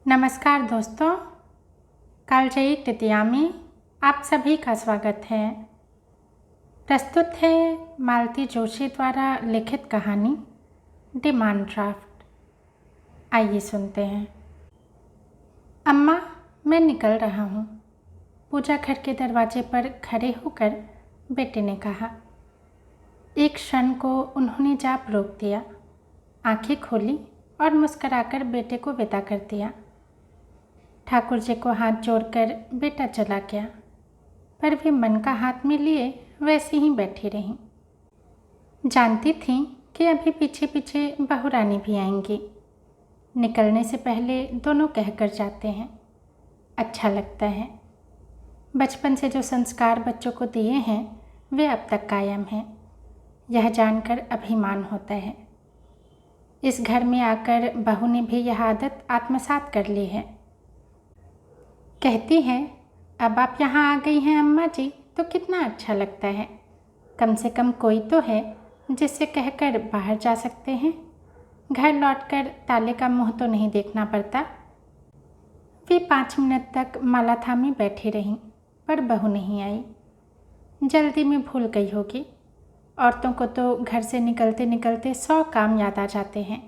नमस्कार दोस्तों, कालजयी तृतीया में आप सभी का स्वागत है। प्रस्तुत है मालती जोशी द्वारा लिखित कहानी डिमांड ड्राफ्ट। आइए सुनते हैं। अम्मा, मैं निकल रहा हूँ। पूजा घर के दरवाजे पर खड़े होकर बेटे ने कहा। एक क्षण को उन्होंने जाप रोक दिया, आंखें खोली और मुस्कुराकर बेटे को विदा कर दिया। ठाकुर जी को हाथ जोड़कर बेटा चला गया, पर वे मन का हाथ में लिए वैसे ही बैठी रहीं। जानती थी कि अभी पीछे पीछे बहुरानी भी आएंगी। निकलने से पहले दोनों कहकर जाते हैं। अच्छा लगता है। बचपन से जो संस्कार बच्चों को दिए हैं वे अब तक कायम हैं, यह जानकर अभिमान होता है। इस घर में आकर बहू ने भी यह आदत आत्मसात कर ली है। कहती है, अब आप यहाँ आ गई हैं अम्मा जी तो कितना अच्छा लगता है। कम से कम कोई तो है जिससे कहकर बाहर जा सकते हैं। घर लौटकर ताले का मुंह तो नहीं देखना पड़ता। वे 5 मिनट तक माला थामे बैठी रहीं, पर बहू नहीं आई। जल्दी में भूल गई होगी। औरतों को तो घर से निकलते निकलते 100 काम याद आ जाते हैं।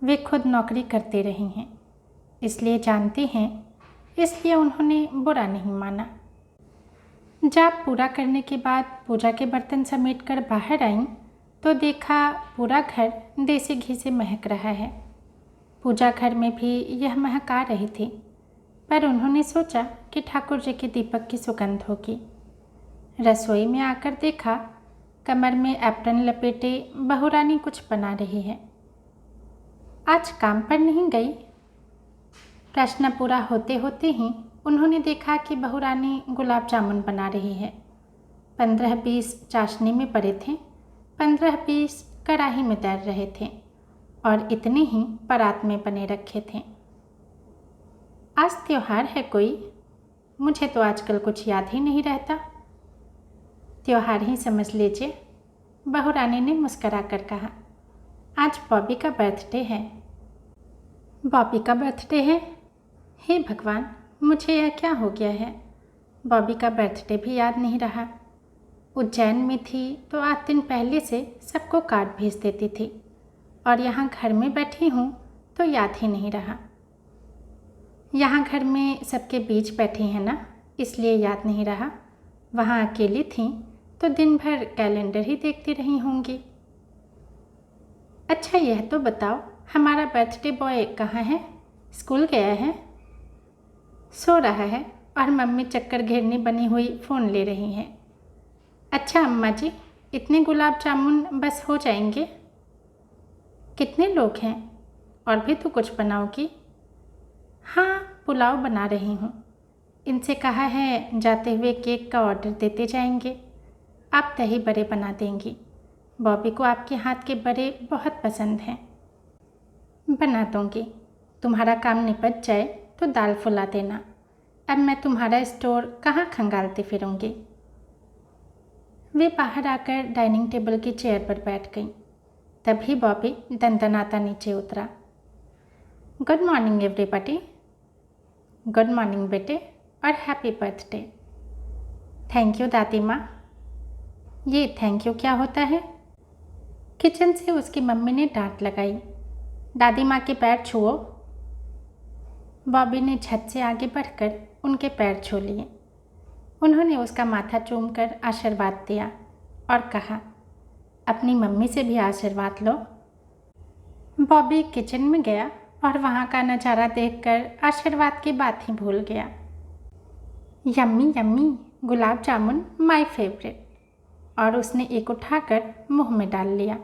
वे खुद नौकरी करते रही हैं, इसलिए जानती हैं, इसलिए उन्होंने बुरा नहीं माना। जाप पूरा करने के बाद पूजा के बर्तन समेटकर बाहर आईं तो देखा पूरा घर देसी घी से महक रहा है। पूजा घर में भी यह महक आ रही थी, पर उन्होंने सोचा कि ठाकुर जी के दीपक की सुगंध होगी। रसोई में आकर देखा कमर में एप्रन लपेटे बहुरानी कुछ बना रही है। आज काम पर नहीं गई? प्रश्न पूरा होते होते ही उन्होंने देखा कि बहुरानी गुलाब जामुन बना रही है। 15-20 चाशनी में पड़े थे, 15-20 कढ़ाई में तैर रहे थे और इतने ही परात में बने रखे थे। आज त्योहार है कोई? मुझे तो आजकल कुछ याद ही नहीं रहता। त्योहार ही समझ लीजिए, बहुरानी ने मुस्करा कर कहा। आज बॉबी का बर्थडे है। बॉबी का बर्थडे है? हे भगवान, मुझे यह क्या हो गया है। बॉबी का बर्थडे भी याद नहीं रहा। उज्जैन में थी तो 8 दिन पहले से सबको कार्ड भेज देती थी, और यहाँ घर में बैठी हूँ तो याद ही नहीं रहा। यहाँ घर में सबके बीच बैठी है ना, इसलिए याद नहीं रहा। वहाँ अकेली थी तो दिन भर कैलेंडर ही देखती रही होंगी। अच्छा, यह तो बताओ, हमारा बर्थडे बॉय कहाँ है? स्कूल गया है? सो रहा है और मम्मी चक्कर घेरनी बनी हुई फ़ोन ले रही हैं। अच्छा अम्मा जी, इतने गुलाब जामुन बस हो जाएंगे? कितने लोग हैं? और भी तो कुछ बनाओगी? हाँ, पुलाव बना रही हूँ। इनसे कहा है जाते हुए केक का ऑर्डर देते जाएंगे। आप दही बड़े बना देंगी। बॉबी को आपके हाथ के बड़े बहुत पसंद हैं। बना दूँगी। तुम्हारा काम निपट जाए तो दाल फुला देना। अब मैं तुम्हारा स्टोर कहाँ खंगालती फिरूँगी। वे बाहर आकर डाइनिंग टेबल की चेयर पर बैठ गईं। तभी बॉबी दंदनाता नीचे उतरा। Good morning everybody. Good morning बेटे, और हैप्पी बर्थडे। थैंक यू दादी माँ। ये थैंक यू क्या होता है? किचन से उसकी मम्मी ने डांट लगाई। दादी माँ के पैर छुओ। बॉबी ने झट से आगे बढ़कर उनके पैर छू लिए। उन्होंने उसका माथा चूमकर आशीर्वाद दिया और कहा, अपनी मम्मी से भी आशीर्वाद लो। बॉबी किचन में गया और वहाँ का नज़ारा देखकर आशीर्वाद की बात ही भूल गया। Yummy yummy, gulab jamun my favourite. और उसने एक उठाकर मुंह में डाल लिया।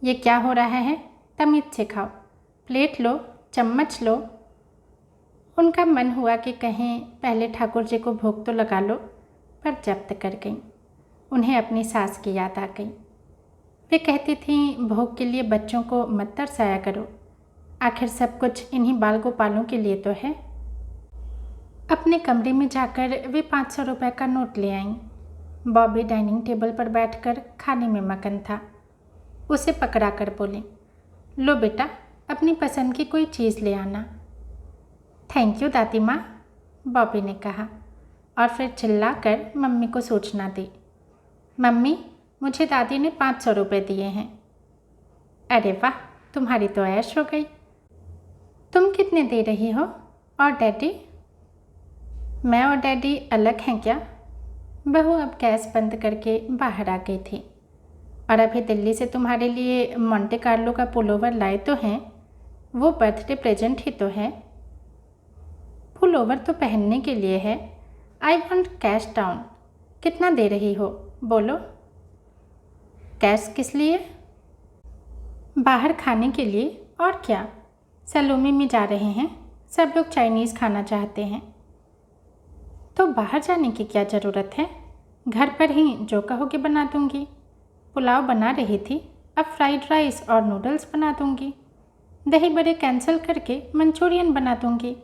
ये क्या हो रहा है? तमीज़ से खाओ। प्लेट लो, चम्मच लो। उनका मन हुआ कि कहें पहले ठाकुर जी को भोग तो लगा लो, पर जब्त कर गईं। उन्हें अपनी सास की याद आ गई। वे कहती थीं, भोग के लिए बच्चों को मत तरसाया करो, आखिर सब कुछ इन्हीं बाल गोपालों के लिए तो है। अपने कमरे में जाकर वे 500 रुपये का नोट ले आईं। बॉबी डाइनिंग टेबल पर बैठकर खाने में मगन था। उसे पकड़ा कर बोली, लो बेटा, अपनी पसंद की कोई चीज़ ले आना। थैंक यू दादी माँ, बॉबी ने कहा और फिर चिल्लाकर मम्मी को सूचना दी। मम्मी, मुझे दादी ने 500 रुपये दिए हैं। अरे वाह, तुम्हारी तो ऐश हो गई। तुम कितने दे रही हो? और डैडी? मैं और डैडी अलग हैं क्या? बहू अब गैस बंद करके बाहर आ गई थी। और अभी दिल्ली से तुम्हारे लिए मोंटे कार्लो का पुलोवर लाए तो हैं, वो बर्थडे प्रेजेंट ही तो है। पुलोवर तो पहनने के लिए है। I want cash down. कितना दे रही हो, बोलो। कैश किस लिए? बाहर खाने के लिए, और क्या। सलोमी में जा रहे हैं, सब लोग चाइनीज़ खाना चाहते हैं। तो बाहर जाने की क्या ज़रूरत है, घर पर ही जो कहोगे बना दूंगी। पुलाव बना रही थी, अब फ्राइड राइस और नूडल्स बना दूंगी। दही बड़े कैंसिल करके मंचूरियन बना दूंगी।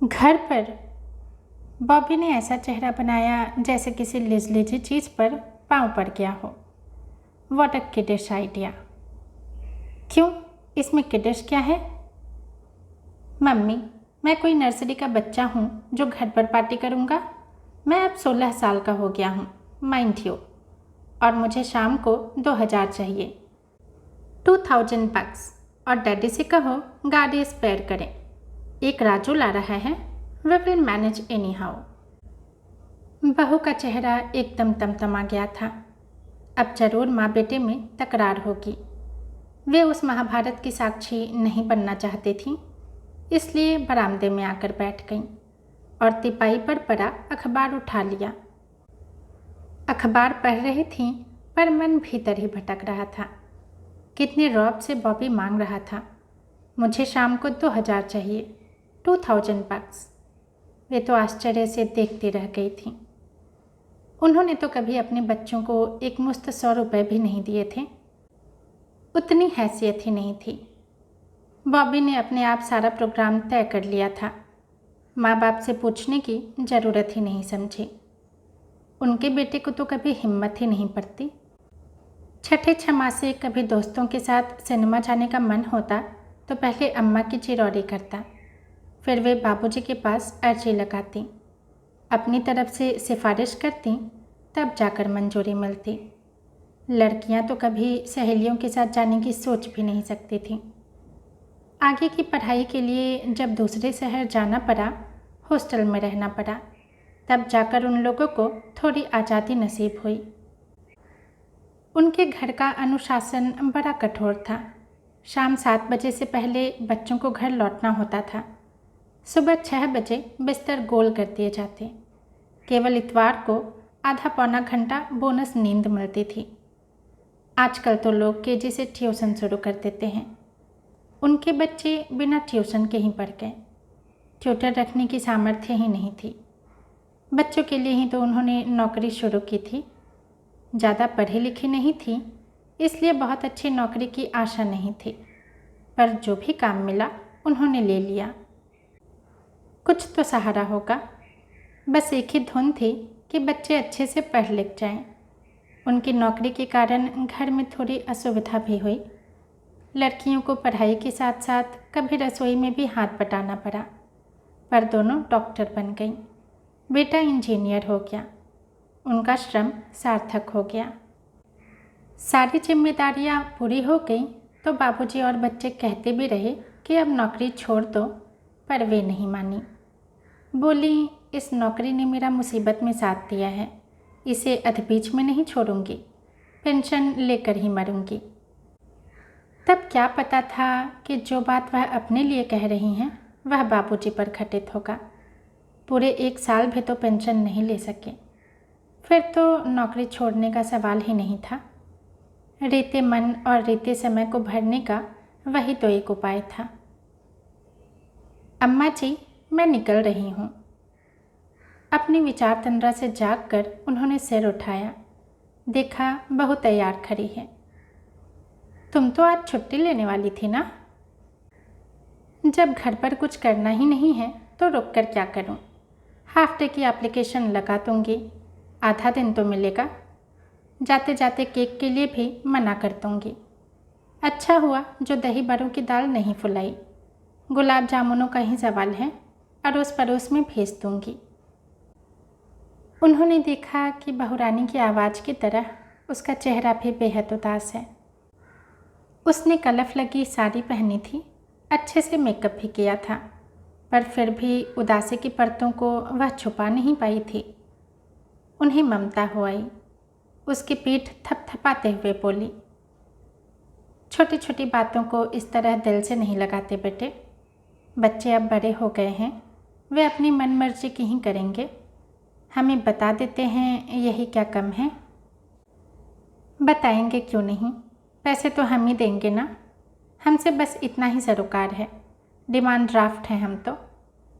घर पर? बॉबी ने ऐसा चेहरा बनाया जैसे किसी लिजलिजी चीज़ पर पाँव पड़ गया हो। What a kiddish idea. क्यों, इसमें किडिश क्या है? मम्मी, मैं कोई नर्सरी का बच्चा हूँ जो घर पर पार्टी करूँगा? मैं अब 16 साल का हो गया हूँ, माइंड यू। और मुझे शाम को 2000 चाहिए, 2000 बक्स। और डैडी से कहो गाड़ी स्पेयर करें। एक राजू ला रहा है, we will manage anyhow. बहू का चेहरा एकदम तमतमा गया था। अब जरूर माँ बेटे में तकरार होगी। वे उस महाभारत की साक्षी नहीं बनना चाहती थीं, इसलिए बरामदे में आकर बैठ गईं और तिपाई पर पड़ा अखबार उठा लिया। अखबार पढ़ रही थीं, पर मन भीतर ही भटक रहा था। कितने रौब से बॉबी मांग रहा था, मुझे शाम को 2000 चाहिए, 2000 बक्स। वे तो आश्चर्य से देखती रह गई थीं। उन्होंने तो कभी अपने बच्चों को एक मुश्त 100 रुपये भी नहीं दिए थे। उतनी हैसियत ही नहीं थी। बॉबी ने अपने आप सारा प्रोग्राम तय कर लिया था। माँ बाप से पूछने की ज़रूरत ही नहीं समझी। उनके बेटे को तो कभी हिम्मत ही नहीं पड़ती। छठे छमाह से कभी दोस्तों के साथ सिनेमा जाने का मन होता तो पहले अम्मा की चिरौरी करता, फिर वे बाबूजी के पास अर्जी लगाती, अपनी तरफ से सिफारिश करती, तब जाकर मंजूरी मिलती। लड़कियां तो कभी सहेलियों के साथ जाने की सोच भी नहीं सकती थीं। आगे की पढ़ाई के लिए जब दूसरे शहर जाना पड़ा, हॉस्टल में रहना पड़ा, तब जाकर उन लोगों को थोड़ी आज़ादी नसीब हुई। उनके घर का अनुशासन बड़ा कठोर था। शाम 7 बजे से पहले बच्चों को घर लौटना होता था। सुबह 6 बजे बिस्तर गोल कर दिए जाते। केवल इतवार को आधा पौना घंटा बोनस नींद मिलती थी। आजकल तो लोग केजी से ट्यूशन शुरू कर देते हैं। उनके बच्चे बिना ट्यूशन के ही पढ़ गए। ट्यूटर रखने की सामर्थ्य ही नहीं थी। बच्चों के लिए ही तो उन्होंने नौकरी शुरू की थी। ज़्यादा पढ़ी लिखी नहीं थी, इसलिए बहुत अच्छी नौकरी की आशा नहीं थी, पर जो भी काम मिला उन्होंने ले लिया। कुछ तो सहारा होगा। बस एक ही धुन थी कि बच्चे अच्छे से पढ़ लिख जाएं। उनकी नौकरी के कारण घर में थोड़ी असुविधा भी हुई। लड़कियों को पढ़ाई के साथ साथ कभी रसोई में भी हाथ बटाना पड़ा, पर दोनों डॉक्टर बन गईं। बेटा इंजीनियर हो गया। उनका श्रम सार्थक हो गया। सारी जिम्मेदारियां पूरी हो गईं तो बाबूजी और बच्चे कहते भी रहे कि अब नौकरी छोड़ दो, पर वे नहीं मानी। बोली, इस नौकरी ने मेरा मुसीबत में साथ दिया है, इसे अधबीच में नहीं छोड़ूंगी, पेंशन लेकर ही मरूंगी। तब क्या पता था कि जो बात वह अपने लिए कह रही हैं वह बाबूजी पर घटित होगा। पूरे 1 साल भी तो पेंशन नहीं ले सके। फिर तो नौकरी छोड़ने का सवाल ही नहीं था। रीते मन और रीते समय को भरने का वही तो एक उपाय था। अम्मा जी, मैं निकल रही हूँ। अपनी विचार तंद्रा से जागकर उन्होंने सिर उठाया। देखा बहू तैयार खड़ी है। तुम तो आज छुट्टी लेने वाली थी ना? जब घर पर कुछ करना ही नहीं है तो रुक कर क्या करूं? हाफ डे की एप्लीकेशन लगा दूंगी, आधा दिन तो मिलेगा। जाते जाते केक के लिए भी मना कर दूंगी। अच्छा हुआ जो दही बड़ों की दाल नहीं फुलाई। गुलाब जामुनों का ही सवाल है, अड़ोस पड़ोस में भेज दूंगी। उन्होंने देखा कि बहुरानी की आवाज़ की तरह उसका चेहरा भी बेहद उदास है। उसने कलफ लगी साड़ी पहनी थी, अच्छे से मेकअप भी किया था, पर फिर भी उदासी की परतों को वह छुपा नहीं पाई थी। उन्हें ममता हो आई। उसकी पीठ थपथपाते हुए बोली, छोटी छोटी बातों को इस तरह दिल से नहीं लगाते बेटे। बच्चे अब बड़े हो गए हैं, वे अपनी मन मर्जी की ही करेंगे। हमें बता देते हैं, यही क्या कम है। बताएंगे क्यों नहीं, पैसे तो हम ही देंगे ना। हमसे बस इतना ही सरोकार है, डिमांड ड्राफ्ट है हम तो।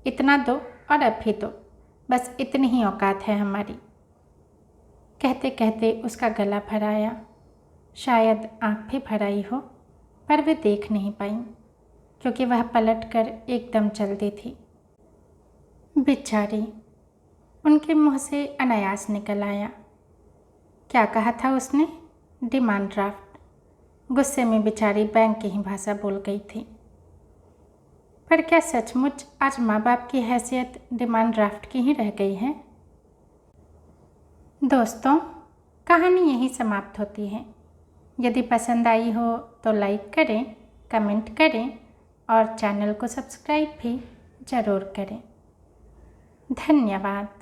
इतना दो और अब भी दो, बस इतनी ही औकात है हमारी। कहते कहते उसका गला भर आया। शायद आँख भी भर आई हो, पर वे देख नहीं पाईं, क्योंकि वह पलटकर एकदम चल दी थी। बेचारी, उनके मुंह से अनायास निकल आया। क्या कहा था उसने? Demand draft. गुस्से में बेचारी बैंक की ही भाषा बोल गई थी। पर क्या सचमुच आज माँ बाप की हैसियत डिमांड ड्राफ्ट की ही रह गई है? दोस्तों, कहानी यहीं समाप्त होती है। यदि पसंद आई हो तो लाइक करें, कमेंट करें और चैनल को सब्सक्राइब भी ज़रूर करें। धन्यवाद।